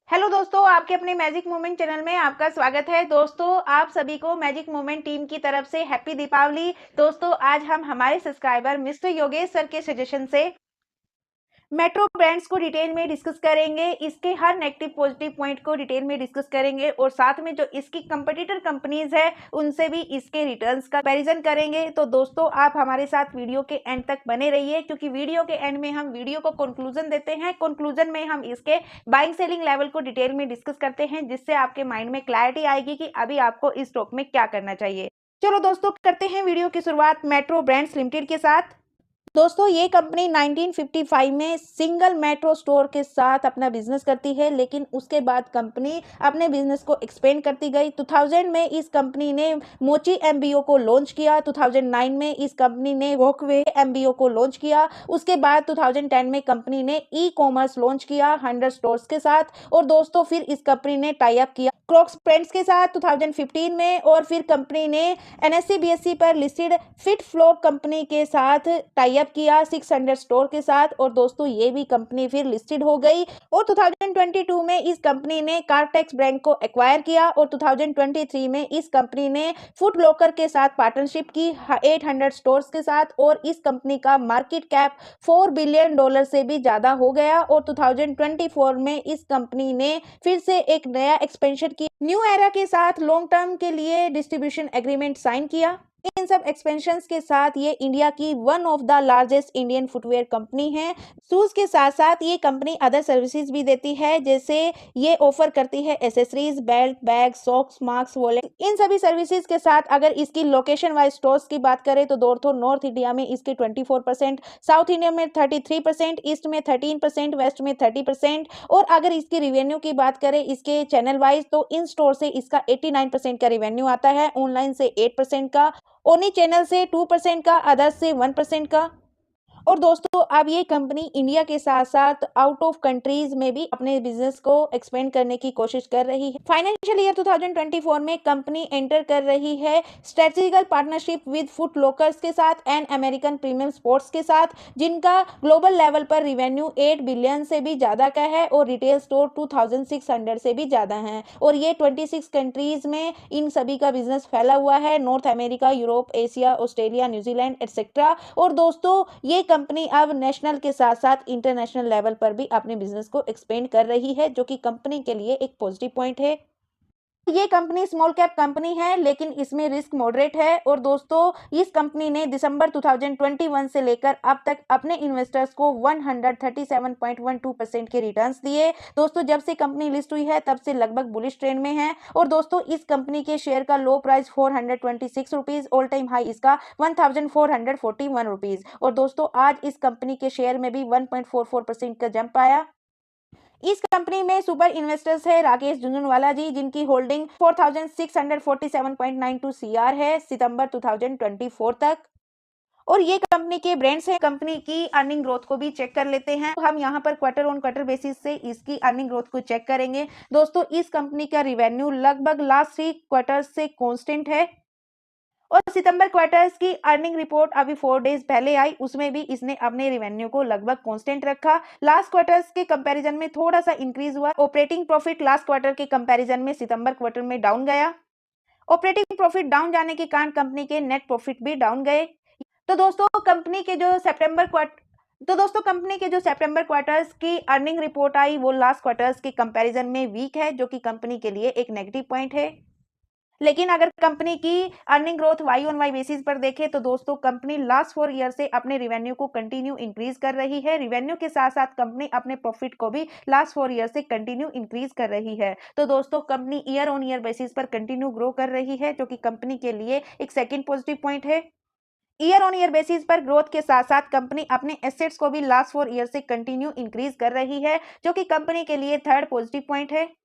Hello दोस्तों, आपके अपने मैजिक मोमेंट चैनल में आपका स्वागत है। दोस्तों, आप सभी को मैजिक मोमेंट टीम की तरफ से हैप्पी दीपावली। दोस्तों, आज हम हमारे सब्सक्राइबर मिस्टर योगेश सर के सजेशन से मेट्रो ब्रांड्स को डिटेल में डिस्कस करेंगे, इसके हर नेगेटिव पॉजिटिव पॉइंट को डिटेल में डिस्कस करेंगे और साथ में जो इसकी कंपटीटर कंपनीज है उनसे भी इसके रिटर्न्स का कंपैरिजन करेंगे। तो दोस्तों, आप हमारे साथ वीडियो के एंड तक बने रहिए, क्योंकि वीडियो के एंड में हम वीडियो को कंक्लूजन देते हैं। कंक्लूजन में हम इसके बाइंग सेलिंग लेवल को डिटेल में डिस्कस करते हैं, जिससे आपके माइंड में क्लैरिटी आएगी कि अभी आपको इस स्टॉक में क्या करना चाहिए। चलो दोस्तों, करते हैं वीडियो की शुरुआत मेट्रो ब्रांड्स लिमिटेड के साथ। दोस्तों, ये कंपनी 1955 में सिंगल मेट्रो स्टोर के साथ अपना बिजनेस करती है, लेकिन उसके बाद कंपनी अपने बिजनेस को एक्सपेंड करती गई। 2000 में इस कंपनी ने मोची एमबीओ को लॉन्च किया। 2009 में इस कंपनी ने वॉकवे एमबीओ को लॉन्च किया। उसके बाद 2010 में कंपनी ने ई कॉमर्स लॉन्च किया 100 स्टोर्स के साथ। और दोस्तों, फिर इस कंपनी ने टाई अप किया क्रॉक्स ब्रांड्स के साथ 2015 में, और फिर कंपनी ने एनएससी बीएससी पर लिस्टेड फिट फ्लो कंपनी के साथ टाई अप किया 600 स्टोर के साथ। और दोस्तों, ये भी कंपनी फिर लिस्टेड हो गई। और 2022 में इस कंपनी ने कारटेक्स ब्रांड को एक्वायर किया। और 2023 में इस कंपनी ने फुट लॉकर के साथ पार्टनरशिप की 800 स्टोर्स के साथ। और इस कंपनी का मार्केट कैप $4 बिलियन से भी ज्यादा हो गया। और 2024 में इस कंपनी ने फिर से एक नया एक्सपेंशन की न्यू एरा के साथ लॉन्ग टर्म के लिए डिस्ट्रीब्यूशन एग्रीमेंट साइन किया। इन सब एक्सपेंशंस के साथ ये इंडिया की one of the largest Indian footwear company है। शूज के साथ साथ ये कंपनी अदर सर्विसेज भी देती है, जैसे ये ऑफर करती है accessories, belt, bag, socks, mask, wallet. इन सभी सर्विसेज के साथ अगर इसकी लोकेशन वाइज स्टोर्स की बात करें तो दोस्तों, नॉर्थ इंडिया में इसके 24%, साउथ इंडिया में 33%, ईस्ट में 13%, वेस्ट में 30%। और अगर इसकी रिवेन्यू की बात करें इसके चैनल वाइज, तो इन स्टोर से इसका 89% का रिवेन्यू आता है, ऑनलाइन से 8% का, ओनी चैनल से 2% का, अदर्स से 1% का। और दोस्तों, अब ये कंपनी इंडिया के साथ साथ आउट ऑफ कंट्रीज में भी अपने बिजनेस को एक्सपेंड करने की कोशिश कर रही है। फाइनेंशियल ईयर 2024 में कंपनी एंटर कर रही है strategical partnership with foot lockers के साथ एंड अमेरिकन प्रीमियम स्पोर्ट्स के साथ, जिनका ग्लोबल लेवल पर रिवेन्यू 8 बिलियन से भी ज्यादा का है और रिटेल स्टोर 2600 से भी ज्यादा है। और ये 26 कंट्रीज में इन सभी का बिजनेस फैला हुआ है, north America, Europe, Asia, Australia, New Zealand etcetera. और दोस्तों, ये कंपनी अब नेशनल के साथ साथ इंटरनेशनल लेवल पर भी अपने बिजनेस को एक्सपेंड कर रही है, जो कि कंपनी के लिए एक पॉजिटिव पॉइंट है। ये कंपनी स्मॉल कैप कंपनी है, लेकिन इसमें रिस्क मॉडरेट है। और दोस्तों, इस कंपनी ने दिसंबर 2021 से लेकर अब तक अपने इन्वेस्टर्स को 137.12% के रिटर्न्स दिए। दोस्तों, जब से कंपनी लिस्ट हुई है तब से लगभग बुलिश ट्रेंड में है। और दोस्तों, इस कंपनी के शेयर का लो price 426 rupees, all time high इसका 1441 रुपीज। और दोस्तों, आज इस कंपनी के शेयर में भी 1.44% का जंप आया। इस कंपनी में सुपर इन्वेस्टर्स है राकेश झुंझुनवाला जी, जिनकी होल्डिंग 4647.92 सीआर है सितंबर 2024 तक। और ये कंपनी के ब्रांड्स हैं। कंपनी की अर्निंग ग्रोथ को भी चेक कर लेते हैं। तो हम यहाँ पर क्वार्टर ऑन क्वार्टर बेसिस से इसकी अर्निंग ग्रोथ को चेक करेंगे। दोस्तों, इस कंपनी का रिवेन्यू लगभग लास्ट 3 क्वार्टर से कांस्टेंट है। और सितंबर क्वार्टर्स की अर्निंग रिपोर्ट अभी 4 डेज पहले आई, उसमें भी इसने अपने रिवेन्यू को लगभग कांस्टेंट रखा। लास्ट क्वार्टर्स के कंपैरिजन में थोड़ा सा इंक्रीज हुआ। ऑपरेटिंग प्रॉफिट लास्ट क्वार्टर के कंपैरिजन में सितंबर क्वार्टर में डाउन गया। ऑपरेटिंग प्रॉफिट डाउन जाने के कारण कंपनी के नेट प्रॉफिट भी डाउन गए। तो दोस्तों, कंपनी के जो सितंबर क्वार्टर्स की अर्निंग रिपोर्ट आई वो लास्ट क्वार्टर्स के कंपैरिजन में वीक है, जो कि कंपनी के लिए एक नेगेटिव पॉइंट है। लेकिन अगर कंपनी की earning growth Y on Y basis पर देखें तो दोस्तों, कंपनी लास्ट 4 ईयर से अपने रिवेन्यू को कंटिन्यू इंक्रीज कर रही है। रिवेन्यू के साथ साथ कंपनी अपने प्रॉफिट को भी लास्ट 4 ईयर से कंटिन्यू इंक्रीज कर रही है। तो दोस्तों, company year on year basis पर कंटिन्यू ग्रो कर रही है, जो कि कंपनी के लिए एक सेकेंड पॉजिटिव पॉइंट है। ईयर ऑन ईयर बेसिस पर ग्रोथ के साथ साथ कंपनी अपने एसेट्स को भी लास्ट 4 ईयर से कंटिन्यू इंक्रीज कर रही है, जो कि कंपनी के लिए थर्ड पॉजिटिव पॉइंट है।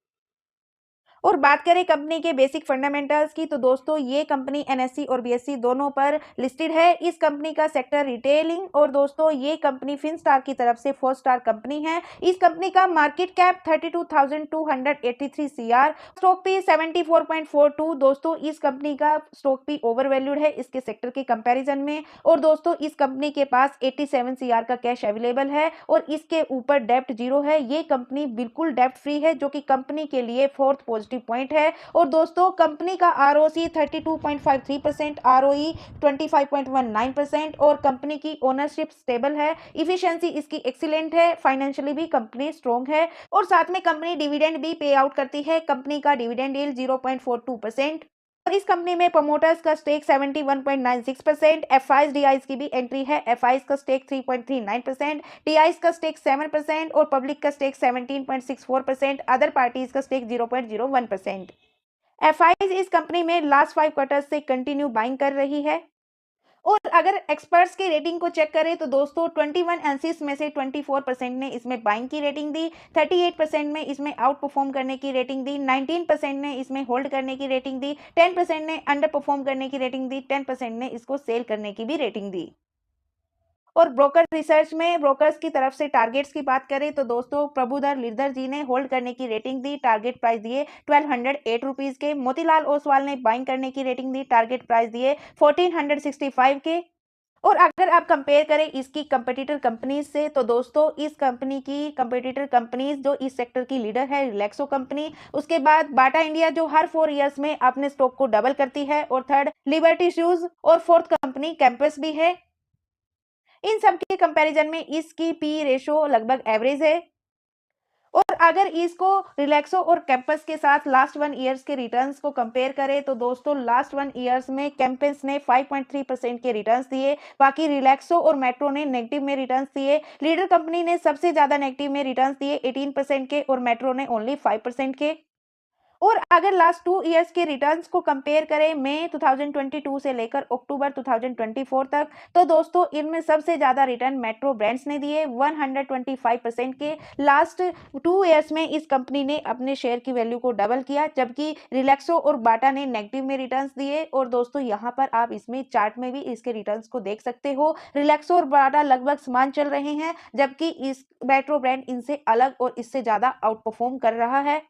और बात करें कंपनी के बेसिक फंडामेंटल्स की तो दोस्तों ये कंपनी एनएससी और बीएसई दोनों पर लिस्टेड है। इस कंपनी का सेक्टर रिटेलिंग और दोस्तों ये कंपनी फिनस्टार की तरफ से 4 स्टार कंपनी है। इस कंपनी का market cap 32,283 CR, stock P 74.42। दोस्तों इस कंपनी का स्टॉक पी ओवर वैल्यूड है इसके सेक्टर के कंपैरिजन में। और दोस्तों इस कंपनी के पास 87 सीआर का कैश अवेलेबल है और इसके ऊपर डेप्ट जीरो है। ये कंपनी बिल्कुल डेप्ट फ्री है जो कि कंपनी के लिए फोर्थ पॉजिटिव पॉइंट है। और दोस्तों कंपनी का आरओसी 32.53%, आरओई 25.19% और कंपनी की ओनरशिप स्टेबल है। इफिशिएंसी इसकी एक्सीलेंट है, फाइनेंशियली भी कंपनी स्ट्रॉन्ग है और साथ में कंपनी डिविडेंड भी पे आउट करती है। कंपनी का डिविडेंड यील्ड 0.42%। और इस कंपनी में प्रमोटर्स का स्टेक 71.96%, एफआईज डीआईज की भी एंट्री है। एफआईज का स्टेक 3.39%, डीआईज का स्टेक 7% और पब्लिक का स्टेक 17.64%, अदर पार्टीज का स्टेक 0.01%। एफआईज इस कंपनी में लास्ट 5 क्वार्टर्स से कंटिन्यू बाइंग कर रही है। और अगर एक्सपर्ट्स की रेटिंग को चेक करें तो दोस्तों 21 एनालिस्ट में से 24% ने इसमें बाइंग की रेटिंग दी, 38% में इसमें आउट परफॉर्म करने की रेटिंग दी, 19% ने इसमें होल्ड करने की रेटिंग दी, 10% ने अंडर परफॉर्म करने की रेटिंग दी, 10% ने इसको सेल करने की भी रेटिंग दी। और ब्रोकर रिसर्च में ब्रोकर्स की तरफ से टारगेट्स की बात करें तो दोस्तों प्रभुधर लीडर जी ने होल्ड करने की रेटिंग दी, टारगेट प्राइस दिए 1208 रुपीज के। मोतीलाल ओसवाल ने बाइंग करने की रेटिंग दी, टारगेट प्राइस दिए 1465 के। और अगर आप कंपेयर करें इसकी कंपटीटर कंपनीज से तो दोस्तों इस कंपनी की कंपटीटर कंपनीज जो इस सेक्टर की लीडर है रिलैक्सो कंपनी, उसके बाद बाटा इंडिया जो हर 4 इयर्स में अपने स्टॉक को डबल करती है, और थर्ड लिबर्टी शूज और फोर्थ कंपनी कैंपस भी है। इन सब के कंपैरिजन में इसकी पी रेशो लगभग एवरेज है। और अगर इसको रिलैक्सो और कैंपस के साथ लास्ट 1 ईयर्स के रिटर्न्स को कंपेयर करें तो दोस्तों लास्ट 1 ईयर्स में कैंपस ने 5.3% के रिटर्न्स दिए, बाकी रिलैक्सो और मेट्रो ने नेगेटिव में रिटर्न्स दिए। लीडर कंपनी ने सबसे ज्यादा नेगेटिव में रिटर्न्स दिए 18% के और मेट्रो ने ओनली 5% के। और अगर लास्ट 2 इयर्स के रिटर्न्स को कंपेयर करें मई 2022 से लेकर अक्टूबर 2024 तक तो दोस्तों इनमें सबसे ज्यादा रिटर्न मेट्रो ब्रांड्स ने दिए 125% के। लास्ट 2 इयर्स में इस कंपनी ने अपने शेयर की वैल्यू को डबल किया, जबकि रिलैक्सो और बाटा ने नेगेटिव में रिटर्न्स दिए। और दोस्तों यहाँ पर आप इसमें चार्ट में भी इसके रिटर्न्स को देख सकते हो, रिलैक्सो और बाटा लगभग समान चल रहे हैं, जबकि इस मेट्रो ब्रांड इनसे अलग और इससे ज्यादा आउट परफॉर्म कर रहा है।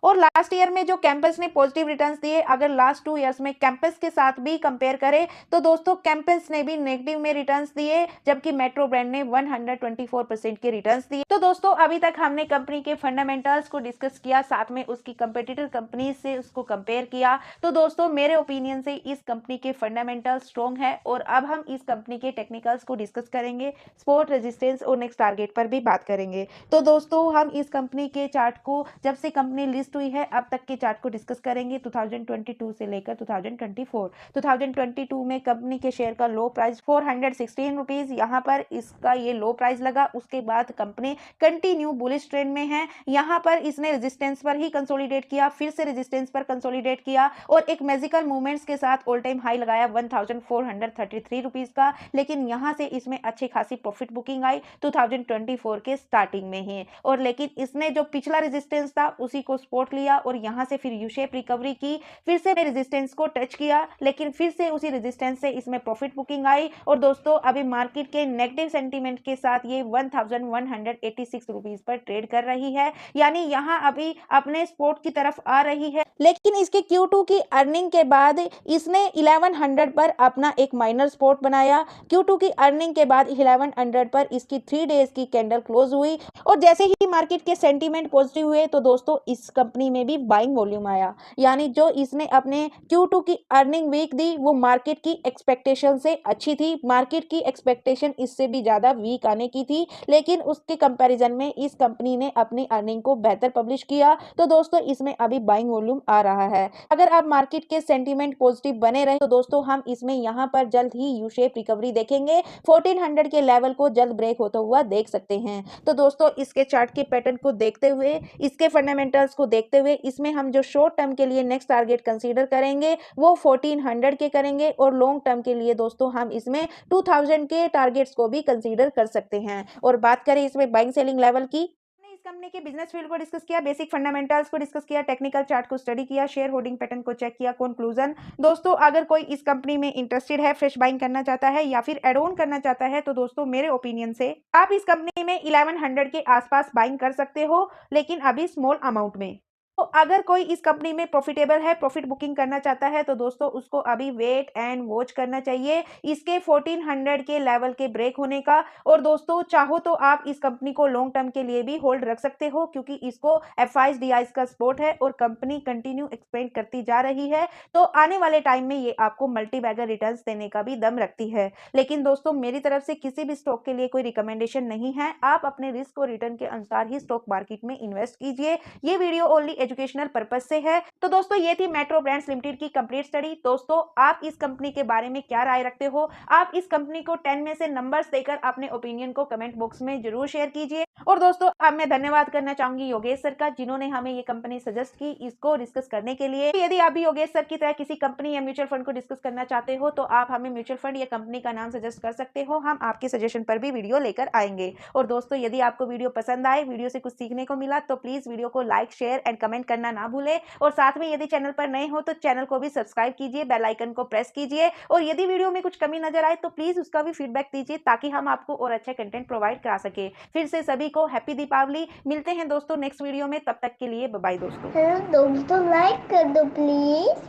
और लास्ट ईयर में जो कैंपस ने पॉजिटिव रिटर्न्स दिए, अगर लास्ट 2 इयर्स में कैंपस के साथ भी कंपेयर करें तो दोस्तों कैंपस ने भी नेगेटिव में रिटर्न्स दिए, जबकि मेट्रो ब्रांड ने 124% के रिटर्न्स दिए। तो दोस्तों अभी तक हमने कंपनी के फंडामेंटल्स को डिस्कस किया, साथ में उसकी कंपेटिटर कंपनी से उसको कंपेयर किया। तो दोस्तों मेरे ओपिनियन से इस कंपनी के फंडामेंटल्स स्ट्रॉन्ग है। और अब हम इस कंपनी के टेक्निकल्स को डिस्कस करेंगे, सपोर्ट, रेजिस्टेंस और नेक्स्ट टारगेट पर भी बात करेंगे। तो दोस्तों हम इस कंपनी के चार्ट को जब से कंपनी लिस्ट हुई है अब तक के चार्ट को डिस्कस करेंगे 2022 से लेकर 2024। 2022 में कंपनी के शेयर का लो प्राइस 416 रुपीज, यहाँ पर इसका ये लो प्राइस लगा। उसके बाद कंपनी कंटिन्यू बुलिश ट्रेंड में है, यहाँ पर इसने रेजिस्टेंस पर ही कंसोलिडेट किया, फिर से रेजिस्टेंस पर कंसोलिडेट किया और एक मैजिकल मूवमेंट्स के साथ ऑल टाइम हाई लगाया 1433 रुपीज का। लेकिन यहाँ से इसमें अच्छी खासी प्रॉफिट बुकिंग आई 2024 के स्टार्टिंग में ही। और लेकिन इसने जो पिछला रेजिस्टेंस था उसी को सपोर्ट लिया और यहां से फिर यू शेप रिकवरी की, फिर से रेजिस्टेंस को टच किया, लेकिन फिर से उसी रेजिस्टेंस से इसमें प्रॉफिट बुकिंग आई। और दोस्तों अभी मार्केट के नेगेटिव सेंटीमेंट के साथ ये 1186 रुपीज पर ट्रेड कर रही है, यानी यहां अभी अपने सपोर्ट की तरफ आ रही है। लेकिन इसके Q2 की अर्निंग के बाद इसने 1100 पर अपना एक माइनर सपोर्ट बनाया। Q2 की अर्निंग के बाद 1100 पर इसकी 3 डेज की कैंडल क्लोज हुई और जैसे ही मार्केट के सेंटीमेंट पॉजिटिव हुए तो दोस्तों इस कंपनी में भी बाइंग वॉल्यूम आया, यानी जो इसने अपने Q2 की अर्निंग वीक दी वो मार्केट की एक्सपेक्टेशन से अच्छी थी। मार्केट की एक्सपेक्टेशन इससे भी ज्यादा वीक आने की थी, लेकिन उसके कंपैरिजन में इस कंपनी ने अपनी अर्निंग को बेहतर पब्लिश किया। तो दोस्तों इसमें अभी बाइंग वॉल्यूम आ रहा है। अगर आप मार्केट के सेंटीमेंट पॉजिटिव बने रहे तो दोस्तों हम इसमें यहाँ पर जल्द ही यू शेप रिकवरी देखेंगे, 1400 के लेवल को जल्द ब्रेक होता हुआ देख सकते हैं। तो दोस्तों इसके चार्ट के पैटर्न को देखते हुए, इसके फंडामेंटल्स को देखते हुए इसमें हम जो शॉर्ट टर्म के लिए नेक्स्ट टारगेट कंसीडर करेंगे वो 1400 के करेंगे और लॉन्ग टर्म के लिए दोस्तों हम इसमें 2000 के टारगेट्स को भी कंसीडर कर सकते हैं। और बात करें इसमें बाइंग सेलिंग लेवल की, इस कंपनी के बिजनेस फील्ड को डिस्कस किया, बेसिक फंडामेंटल्स को डिस्कस किया, टेक्निकल चार्ट को स्टडी किया, शेयर होल्डिंग पैटर्न को चेक किया। कंक्लूजन दोस्तों, अगर कोई इस कंपनी में इंटरेस्टेड है, फ्रेश बाइंग करना चाहता है या फिर एड ऑन करना चाहता है, तो दोस्तों मेरे ओपिनियन से आप इस कंपनी में 1100 के आसपास बाइंग कर सकते हो, लेकिन अभी स्मॉल अमाउंट में। तो अगर कोई इस कंपनी में प्रॉफिटेबल है, प्रॉफिट बुकिंग करना चाहता है, तो दोस्तों उसको अभी वेट एंड वॉच करना चाहिए इसके 1400 के लेवल के ब्रेक होने का। और दोस्तों चाहो तो आप इस कंपनी को लॉन्ग टर्म के लिए भी होल्ड रख सकते हो, क्योंकि इसको एफआईज डीआईज का सपोर्ट है और कंपनी कंटिन्यू एक्सपेंड करती जा रही है। तो आने वाले टाइम में ये आपको मल्टी बैगर रिटर्न्स देने का भी दम रखती है। लेकिन दोस्तों मेरी तरफ से किसी भी स्टॉक के लिए कोई रिकमेंडेशन नहीं है, आप अपने रिस्क और रिटर्न के अनुसार ही स्टॉक मार्केट में इन्वेस्ट कीजिए। ये वीडियो ओनली एजुकेशनल पर्पस से है। तो दोस्तों ये थी मेट्रो ब्रांड्स लिमिटेड की कंप्लीट स्टडी। दोस्तों आप इस कंपनी के बारे में क्या राय रखते हो? आप इस कंपनी को 10 में से नंबर्स देकर अपने ओपिनियन को कमेंट बॉक्स में जरूर शेयर कीजिए। और दोस्तों अब मैं धन्यवाद करना चाहूंगी योगेश सर का, जिन्होंने हमें ये कंपनी सजेस्ट की इसको डिस्कस करने के लिए। यदि आप भी योगेश सर की तरह किसी कंपनी या म्यूचुअल फंड को डिस्कस करना चाहते हो, तो आप हमें म्यूचुअल फंड या कंपनी का नाम सजेस्ट कर सकते हो, हम आपके सजेशन पर भी वीडियो लेकर आएंगे। और दोस्तों यदि आपको वीडियो पसंद आए, वीडियो से कुछ सीखने को मिला, तो प्लीज वीडियो को लाइक शेयर एंड कमेंट करना ना भूले। और साथ में यदि चैनल पर नए हो तो चैनल को भी सब्सक्राइब कीजिए, बेल आइकन को प्रेस कीजिए। और यदि वीडियो में कुछ कमी नजर आए तो प्लीज उसका भी फीडबैक दीजिए, ताकि हम आपको और अच्छा कंटेंट प्रोवाइड करा सके। फिर से सभी को हैप्पी दीपावली। मिलते हैं दोस्तों नेक्स्ट वीडियो में, तब तक के लिए बाय बाय दोस्तों। दोस्तों लाइक कर दो प्लीज।